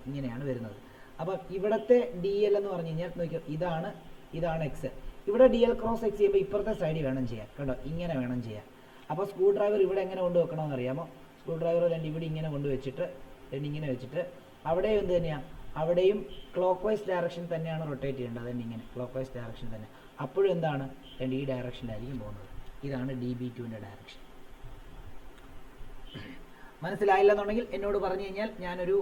ഇങ്ങനെയാണ് വരുന്നത്. അപ്പം ഇവിടത്തെ DL എന്ന് പറഞ്ഞു കഴിഞ്ഞാൽ നോക്കിയോ, ഇതാണ് എക്സ്. ഇവിടെ DL ക്രോസ് എക്സ് ചെയ്യുമ്പോൾ ഇപ്പുറത്തെ സൈഡിൽ വേണം ചെയ്യാൻ. കേട്ടോ, ഇങ്ങനെ വേണം ചെയ്യാൻ. അപ്പോൾ സ്ക്രൂ ഡ്രൈവർ ഇവിടെ എങ്ങനെ കൊണ്ടുവെക്കണമെന്ന് അറിയാമോ? സ്ക്രൂ ഡ്രൈവർ ഇവിടെ ഇങ്ങനെ കൊണ്ടുവച്ചിട്ട് ഇങ്ങനെ വെച്ചിട്ട് അവിടെ എന്ത് തന്നെയാണ്? അവിടെയും ക്ലോക്ക് വൈസ് ഡയറക്ഷൻ തന്നെയാണ് റൊട്ടേറ്റ് ചെയ്യേണ്ടത്. ഇങ്ങനെ ക്ലോക്ക് വൈസ് ഡയറക്ഷൻ തന്നെ. അപ്പോഴും എന്താണ്? ഈ ഡയറക്ഷനിലായിരിക്കും പോകുന്നത്. ഇതാണ് dB2ൻ്റെ ഡയറക്ഷൻ. മനസ്സിലായില്ലെന്നുണ്ടെങ്കിൽ എന്നോട് പറഞ്ഞു കഴിഞ്ഞാൽ ഞാനൊരു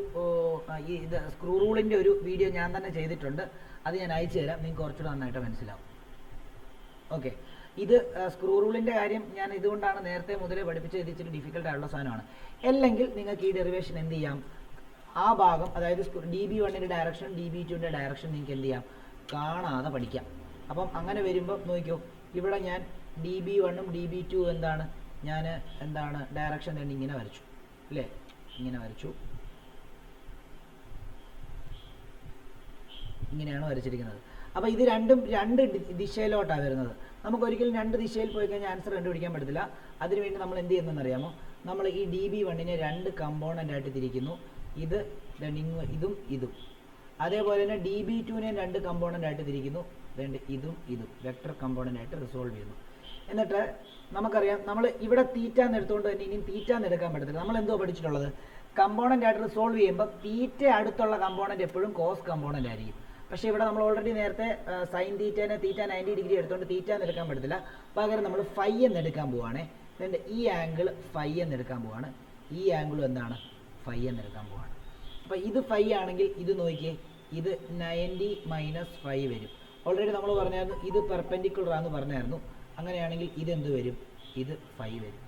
ഇത് സ്ക്രൂ റൂളിൻ്റെ ഒരു വീഡിയോ ഞാൻ തന്നെ ചെയ്തിട്ടുണ്ട്. അത് ഞാൻ അയച്ചു തരാം. നിങ്ങൾക്ക് കുറച്ചുകൂടെ നന്നായിട്ട് മനസ്സിലാവും. ഓക്കെ, ഇത് സ്ക്രൂ റൂളിൻ്റെ കാര്യം ഞാൻ ഇതുകൊണ്ടാണ് നേരത്തെ മുതലേ പഠിപ്പിച്ച് ഇച്ചിരി ഡിഫിക്കൽട്ട് ആയിട്ടുള്ള സാധനമാണ്. അല്ലെങ്കിൽ നിങ്ങൾക്ക് ഈ ഡെറിവേഷൻ എന്ത് ചെയ്യാം? ആ ഭാഗം, അതായത് dB1ൻ്റെ ഡയറക്ഷൻ dB2ൻ്റെ ഡയറക്ഷൻ നിങ്ങൾക്ക് എന്ത് ചെയ്യാം? കാണാതെ പഠിക്കാം. അപ്പം അങ്ങനെ വരുമ്പോൾ നോക്കിയോ, ഇവിടെ ഞാൻ dB1ഉം dB2 എന്താണ് ഡയറക്ഷൻ തന്നെ ഇങ്ങനെ വരച്ചു അല്ലേ? ഇങ്ങനെ വരച്ചു. ഇങ്ങനെയാണ് വരച്ചിരിക്കുന്നത്. അപ്പോൾ ഇത് രണ്ട് ദിശയിലോട്ടാണ് വരുന്നത്. നമുക്കൊരിക്കലും രണ്ട് ദിശയിൽ പോയി കഴിഞ്ഞാൽ ആൻസർ കണ്ടുപിടിക്കാൻ പറ്റത്തില്ല. അതിനുവേണ്ടി നമ്മൾ എന്ത് ചെയ്യുന്നതെന്ന് അറിയാമോ? നമ്മൾ ഈ dB1നെ രണ്ട് കമ്പോണൻ്റ് ആയിട്ട് തിരിക്കുന്നു. ഇതും. അതേപോലെ തന്നെ db2നെ 2 കമ്പോണൻ്റ് ആയിട്ട് തിരിക്കുന്നു. ഇതും വെക്ടർ കമ്പോണൻ്റ് ആയിട്ട് റിസോൾവ് ചെയ്യുന്നു. എന്നിട്ട് നമുക്കറിയാം നമ്മൾ ഇവിടെ തീറ്റ എന്ന് എടുത്തുകൊണ്ട് തന്നെ ഇനിയും തീറ്റ എന്ന് എടുക്കാൻ പറ്റത്തില്ല. നമ്മൾ എന്തോ പഠിച്ചിട്ടുള്ളത്, കമ്പോണൻ്റ് ആയിട്ട് റിസോൾവ് ചെയ്യുമ്പോൾ തീറ്റ അടുത്തുള്ള കമ്പോണൻ്റ് എപ്പോഴും കോസ് കമ്പോണൻ്റ് ആയിരിക്കും. പക്ഷേ ഇവിടെ നമ്മൾ ഓൾറെഡി നേരത്തെ സൈൻ തീറ്റേനെ തീറ്റ 90 ഡിഗ്രി എടുത്തുകൊണ്ട് തീറ്റ എന്ന് എടുക്കാൻ പറ്റത്തില്ല. പകരം നമ്മൾ ഫൈ എന്ന് എടുക്കാൻ പോവുകയാണേ. ഈ ആംഗിൾ ഫൈ എന്ന് എടുക്കാൻ പോവാണ്. ഈ ആംഗിളും എന്താണ്, ഫൈ എന്ന് എടുക്കാൻ പോവാണ്. അപ്പോൾ ഇത് ഫൈ ആണെങ്കിൽ ഇത് നോക്കിയേ, ഇത് 90 മൈനസ് 5 വരും. ഓൾറെഡി നമ്മൾ പറഞ്ഞായിരുന്നു ഇത് പെർപെൻഡിക്കുലർ ആണെന്ന് പറഞ്ഞായിരുന്നു. അങ്ങനെയാണെങ്കിൽ ഇതെന്ത് വരും, ഇത് 5 വരും.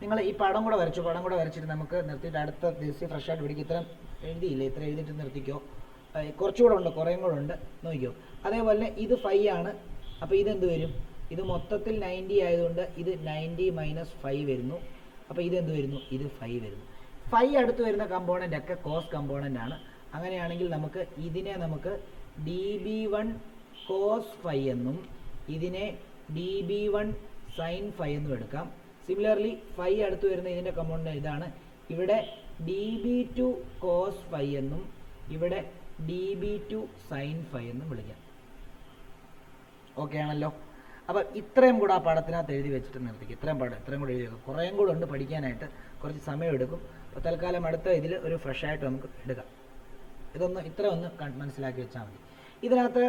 നിങ്ങൾ ഈ പടം കൂടെ വരച്ചിട്ട് നമുക്ക് നിർത്തിയിട്ട് അടുത്ത ദിവസം ഫ്രഷ് ആയിട്ട് പിടിക്കും. ഇത്ര എഴുതിയില്ലേ, ഇത്ര എഴുതിയിട്ട് നിർത്തിക്കോ. കുറച്ചുകൂടെ ഉണ്ട്, കുറേയും കൂടെ ഉണ്ട്, നോക്കിക്കോ. അതേപോലെ ഇത് 5 ആണ്. അപ്പോൾ ഇതെന്ത് വരും, ഇത് മൊത്തത്തിൽ 90 ആയതുകൊണ്ട് ഇത് 90 മൈനസ് 5 വരുന്നു. അപ്പോൾ ഇതെന്ത് വരുന്നു, ഇത് 5 വരുന്നു. 5 അടുത്ത് വരുന്ന കമ്പോണൻ്റ് ഒക്കെ കോസ് കമ്പോണൻ്റ് ആണ്. അങ്ങനെയാണെങ്കിൽ ഇതിനെ നമുക്ക് db1 cos 5 എന്നും ഇതിനെ db1 sin 5 എന്നും എടുക്കാം. സിമിലർലി 5 അടുത്ത് വരുന്ന ഇതിൻ്റെ കമ്പോണൻ്റ് ഇതാണ്. ഇവിടെ db2 cos 5 എന്നും ഇവിടെ db2 sin 5 എന്നും വിളിക്കാം. ഓക്കെ ആണല്ലോ. അപ്പം ഇത്രയും കൂടെ ആ പടത്തിനകത്ത് എഴുതി വെച്ചിട്ട് നിർത്തിക്കും. ഇത്രയും കൂടെ എഴുതി വെക്കും. കുറേയും കൂടെ ഉണ്ട് പഠിക്കാനായിട്ട്, കുറച്ച് സമയം എടുക്കും. അപ്പോൾ തൽക്കാലം അടുത്ത ഇതിൽ ഒരു ഫ്രഷ് ആയിട്ട് നമുക്ക് എടുക്കാം. ഇത്ര ഒന്ന് മനസ്സിലാക്കി വെച്ചാൽ മതി. ഇതിനകത്ത്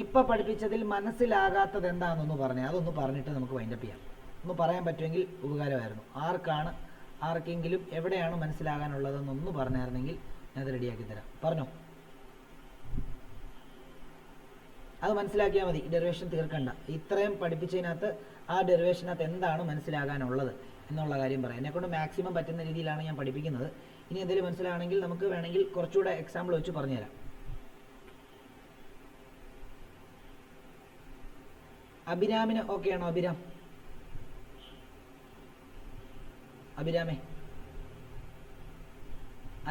ഇപ്പം പഠിപ്പിച്ചതിൽ മനസ്സിലാകാത്തത് എന്താണെന്നൊന്ന് പറഞ്ഞാൽ അതൊന്ന് പറഞ്ഞിട്ട് നമുക്ക് വൈൻഡപ്പ് ചെയ്യാം. ഒന്ന് പറയാൻ പറ്റുമെങ്കിൽ ഉപകാരമായിരുന്നു. ആർക്കെങ്കിലും എവിടെയാണ് മനസ്സിലാകാനുള്ളതെന്നൊന്ന് പറഞ്ഞായിരുന്നെങ്കിൽ ഞാനത് റെഡിയാക്കി തരാം. പറഞ്ഞോ, അത് മനസ്സിലാക്കിയാൽ മതി. ഡെറിവേഷൻ തീർക്കണ്ട. ഇത്രയും പഠിപ്പിച്ചതിനകത്ത് ആ ഡെറിവേഷനകത്ത് എന്താണ് മനസ്സിലാകാനുള്ളത് എന്നുള്ള കാര്യം പറയാം. എന്നെക്കൊണ്ട് മാക്സിമം പറ്റുന്ന രീതിയിലാണ് ഞാൻ പഠിപ്പിക്കുന്നത്. ഇനി എന്തെങ്കിലും മനസ്സിലാണെങ്കിൽ നമുക്ക് വേണമെങ്കിൽ കുറച്ചുകൂടെ എക്സാമ്പിൾ വെച്ച് പറഞ്ഞുതരാം. അഭിരാമിന് ഓക്കെ ആണോ? അഭിരാമേ,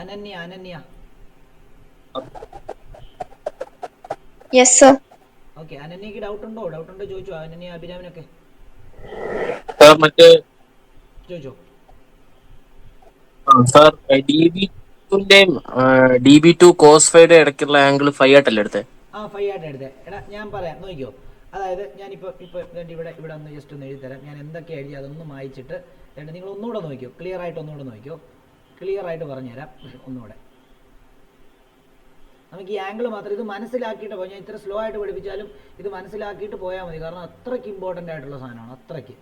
അനന്യ യെസ് സർ. ഓക്കെ, അനന്യക്ക് ഡൗട്ട് ഉണ്ടോ ചോദിച്ചോ. അനന്യ അഭിരാമിനൊക്കെ ചോദിച്ചോ. സാർ, db2 cos 5 ഇടയ്ക്കുള്ള ആംഗിൾ 5 ആയിട്ടല്ലേ എടുത്തേ? 5 ആയിട്ട് എടുത്തേ. എടാ ഞാൻ പറയാം, നോക്കിയോ. അതായത് ഞാനിപ്പോൾ ഇവിടെ ഒന്ന് ജസ്റ്റ് ഒന്ന് എഴുതി തരാം. ഞാൻ എന്തൊക്കെ എഴുതി അതൊന്ന് മായിച്ചിട്ട് നിങ്ങൾ ഒന്നുകൂടെ നോക്കിയോ. ക്ലിയർ ആയിട്ട് പറഞ്ഞുതരാം. ഒന്നുകൂടെ നമുക്ക് ഈ ആംഗിൾ മാത്രം ഇത് മനസ്സിലാക്കിയിട്ട് പോയി. ഞാൻ ഇത്ര സ്ലോ ആയിട്ട് പഠിപ്പിച്ചാലും ഇത് മനസ്സിലാക്കിയിട്ട് പോയാൽ മതി. കാരണം അത്രയ്ക്ക് ഇമ്പോർട്ടൻ്റ് ആയിട്ടുള്ള സാധനമാണ്. അത്രയ്ക്ക്.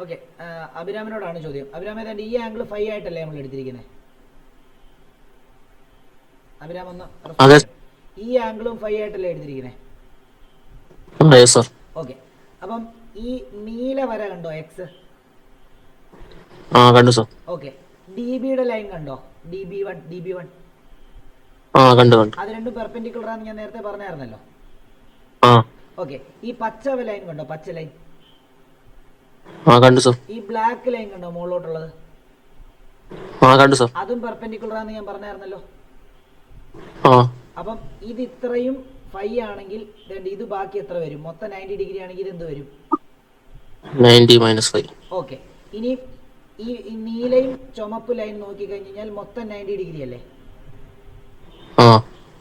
ഓക്കെ, അഭിരാമിനോടാണ് ചോദ്യം. അഭിരാമ ഏതാണ്ട് ഈ ആംഗിൾ 5 ആയിട്ടല്ലേ നമ്മൾ എടുത്തിരിക്കുന്നത്? അഭിരാം ഒന്ന്, ഈ ആംഗിളും 5 ആയിട്ടല്ലേ എടുത്തിരിക്കുന്നത്? ഓക്കെ, അപ്പം ഈ നീല വര കണ്ടോ, എക്സ്? കണ്ടു സർ. ഓക്കെ, ഡിബിയുടെ ലൈൻ കണ്ടോ, db1 കണ്ടു. അത് രണ്ടും പെർപെൻഡിക്കുലർ ആണെന്ന് ഞാൻ നേരത്തെ പറഞ്ഞായിരുന്നല്ലോ. ഓക്കെ, ഈ പച്ച ലൈൻ കണ്ടോ, പച്ച ലൈൻ? കണ്ടു സർ. ഈ ബ്ലാക്ക് ലൈൻ കണ്ടോ മുകളിലോട്ടുള്ളത്? കണ്ടു സർ. അതും പെർപെൻഡിക്കുലർ ആണെന്ന് ഞാൻ പറഞ്ഞായിരുന്നല്ലോ. അപ്പം ഇത് ഇത്രയും 5 ആണെങ്കിൽ ഇത് ബാക്കി എത്ര വരും? മൊത്തം 90 ഡിഗ്രി ആണെങ്കിൽ ഇത് എന്ത് വരും? 90 മൈനസ് 5. ഓക്കെ, ഇനി ഈ നീലയും ചുമപ്പ് ലൈൻ നോക്കി കഴിഞ്ഞാൽ മൊത്തം 90 ഡിഗ്രി അല്ലേ?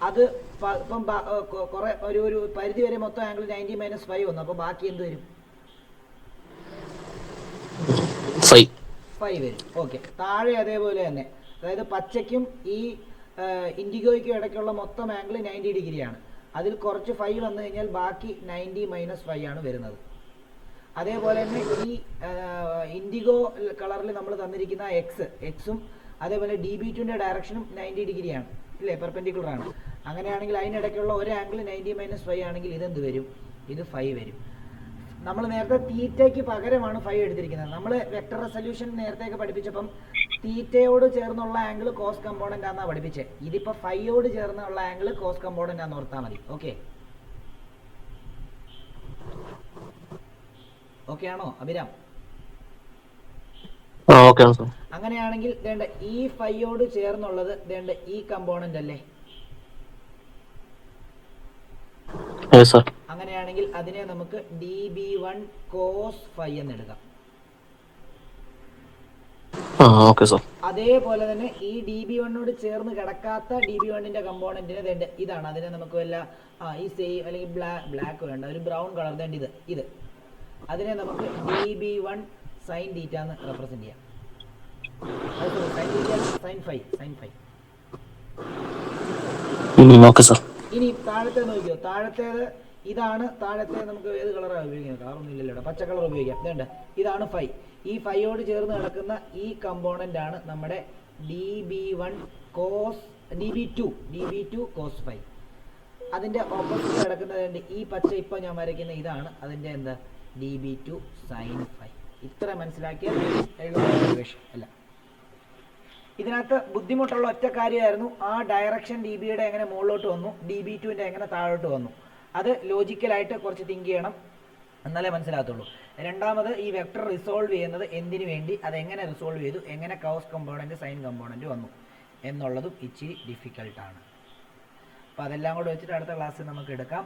അത് ഇപ്പം കുറെ ഒരു പരിധി വരെ മൊത്തം ആംഗിൾ 90 മൈനസ് 5 വന്നു. അപ്പൊ ബാക്കി എന്ത് വരും? 5 വരും. ഓക്കെ, താഴെ അതേപോലെ തന്നെ. അതായത് പച്ചയ്ക്കും ഈ ഇൻഡിഗോയ്ക്കും ഇടയ്ക്കുള്ള മൊത്തം ആംഗിൾ 90 ഡിഗ്രിയാണ്. അതിൽ കുറച്ച് 5 വന്നു കഴിഞ്ഞാൽ ബാക്കി 90 മൈനസ് 5 ആണ് വരുന്നത്. അതേപോലെ തന്നെ ഈ ഇൻഡിഗോ കളറിൽ നമ്മൾ തന്നിരിക്കുന്ന എക്സും അതേപോലെ db2ന്റെ ഡയറക്ഷനും 90 ഡിഗ്രിയാണ് ഇല്ലേ, പെർപെൻഡിക്കുലർ ആണ്. അങ്ങനെയാണെങ്കിൽ അതിനിടയ്ക്കുള്ള ഒരു ആംഗിൾ 90 മൈനസ് 5 ആണെങ്കിൽ ഇതെന്ത് വരും? ഇത് 5 വരും. നമ്മൾ നേരത്തെ തീറ്റയ്ക്ക് പകരമാണ് 5 എടുത്തിരിക്കുന്നത്. നമ്മൾ വെക്ടർ റെസൊല്യൂഷൻ നേരത്തെയൊക്കെ പഠിപ്പിച്ചപ്പം തീറ്റയോട് ചേർന്നുള്ള ആംഗിൾ കോസ് കമ്പോണന്റ് ആണെന്നാണ് പഠിപ്പിച്ചത്. ഇതിപ്പോൾ 5യോട് ചേർന്നുള്ള ആംഗിൾ കോസ് കമ്പോണന്റ് ആണെന്ന് ഓർത്താൽ മതി. ഓക്കെ ആണോ അഭിരാം? ആ ഓക്കെ ആണ് സാർ. അങ്ങനെയാണെങ്കിൽ വേണ്ട ഈ ഫൈയോട് ചേർന്നുള്ളത് വേണ്ട ഈ കമ്പോണന്റ് അല്ലേ? സാർ. അങ്ങനെയാണെങ്കിൽ അതിനെ നമുക്ക് db1 cos ഫൈ എന്ന് എടുക്കാം. ആ ഓക്കെ സാർ. അതേപോലെ തന്നെ ഈ db1നോട് ചേർന്ന് കിടക്കാത്ത db1ന്റെ കമ്പോണന്റിനെ വേണ്ട ഇതാണ്. അതിനെ നമുക്ക് വല്ല ഈ സെയിം അല്ലെങ്കിൽ ബ്ലാക്ക് വേണ്ട, ഒരു ബ്രൗൺ കളർ വേണ്ട ഇത് അതിനെ നമുക്ക് db1 സൈൻ തീറ്റ എന്ന് റെപ്രസെന്റ് ചെയ്യാം. Sine phi. Okay sir. ഇനി താഴത്തെ നോക്കിയോ, താഴത്തേത് ഇതാണ്. താഴത്തെ നമുക്ക് ഏത് കളറാണ് ഉപയോഗിക്കുന്നത്? കളറൊന്നും ഇല്ലല്ലോ, പച്ച കളർ ഉപയോഗിക്കാം. ഇതുണ്ട്, ഇതാണ് ഫൈ. ഈ ഫൈയോട് ചേർന്ന് കിടക്കുന്ന ഈ കമ്പോണന്റ് ആണ് നമ്മുടെ db2 കോസ് ഫൈ. അതിന്റെ ഓപ്പോസിറ്റ് കിടക്കുന്നത് ഈ പച്ച ഇപ്പൊ ഞാൻ വരയ്ക്കുന്ന ഇതാണ് അതിന്റെ എന്താ db2 സൈൻ ഫൈ. ഇത്ര മനസ്സിലാക്കിയാൽ അല്ല. ഇതിനകത്ത് ബുദ്ധിമുട്ടുള്ള ഒറ്റ കാര്യമായിരുന്നു ആ ഡയറക്ഷൻ dbയുടെ എങ്ങനെ മുകളിലോട്ട് വന്നു, db2ന്റെ എങ്ങനെ താഴോട്ട് വന്നു. അത് ലോജിക്കലായിട്ട് കുറച്ച് തിങ്ക് ചെയ്യണം, എന്നാലേ മനസ്സിലാകത്തുള്ളൂ. രണ്ടാമത് ഈ വെക്ടർ റിസോൾവ് ചെയ്യുന്നത് എന്തിനു വേണ്ടി, അതെങ്ങനെ റിസോൾവ് ചെയ്തു, എങ്ങനെ കോസ് കമ്പോണന്റ് സൈൻ കമ്പോണന്റ് വന്നു എന്നുള്ളതും ഇച്ചിരി ഡിഫിക്കൽട്ടാണ്. അപ്പോൾ അതെല്ലാം കൂടെ വെച്ചിട്ട് അടുത്ത ക്ലാസ്സിൽ നമുക്ക് എടുക്കാം.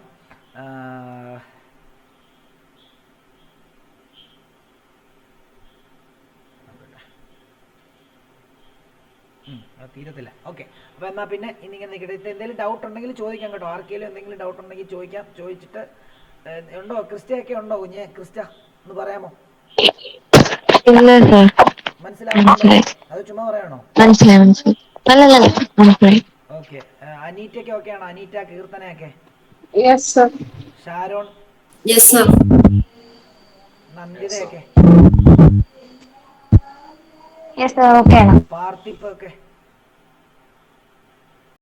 തീരത്തില്ല. ഓക്കെ, അപ്പോൾ എന്നാൽ പിന്നെ ഇന്നിങ്ങനെ നിൽക്കട്ടെ. എന്തെങ്കിലും ഡൗട്ട് ഉണ്ടെങ്കിൽ ചോദിക്കാം കേട്ടോ. ആർക്കെങ്കിലും എന്തെങ്കിലും ഡൗട്ട് ഉണ്ടെങ്കിൽ ചോദിക്കാം. ചോദിച്ചിട്ട് ഉണ്ടോ ക്രിസ്റ്റയൊക്കെ ഉണ്ടോ? കുഞ്ഞെ ക്രിസ്റ്റ ഒന്ന് പറയാമോ? മനസ്സിലാവുന്നുണ്ടോ? അത് ചുമ്മാ പറയാണോ? ഓക്കെ, അനീറ്റയ്ക്ക് ഓക്കെ ആണോ? അനീറ്റ, കീർത്തനയൊക്കെ? ഷാരോൺ, നന്ദിതയൊക്കെ? പാർത്ഥിപ്പൊക്കെ?